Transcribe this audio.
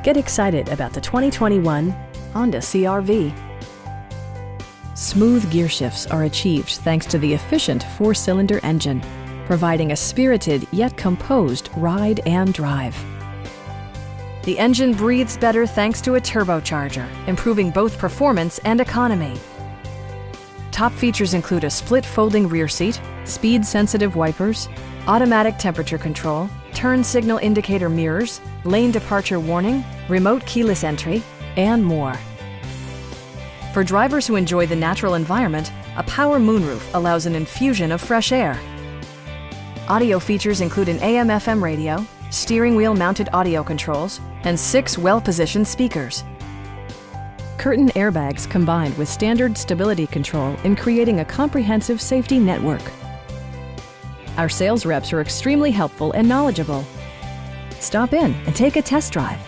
Get excited about the 2021 Honda CR-V. Smooth gear shifts are achieved thanks to the efficient 4-cylinder engine, providing a spirited yet composed ride and drive. The engine breathes better thanks to a turbocharger, improving both performance and economy. Top features include a split folding rear seat, speed-sensitive wipers, automatic temperature control, turn signal indicator mirrors, lane departure warning, remote keyless entry, and more. For drivers who enjoy the natural environment, a power moonroof allows an infusion of fresh air. Audio features include an AM/FM radio, steering wheel mounted audio controls, and 6 well-positioned speakers. Curtain airbags combined with standard stability control in creating a comprehensive safety network. Our sales reps are extremely helpful and knowledgeable. Stop in and take a test drive.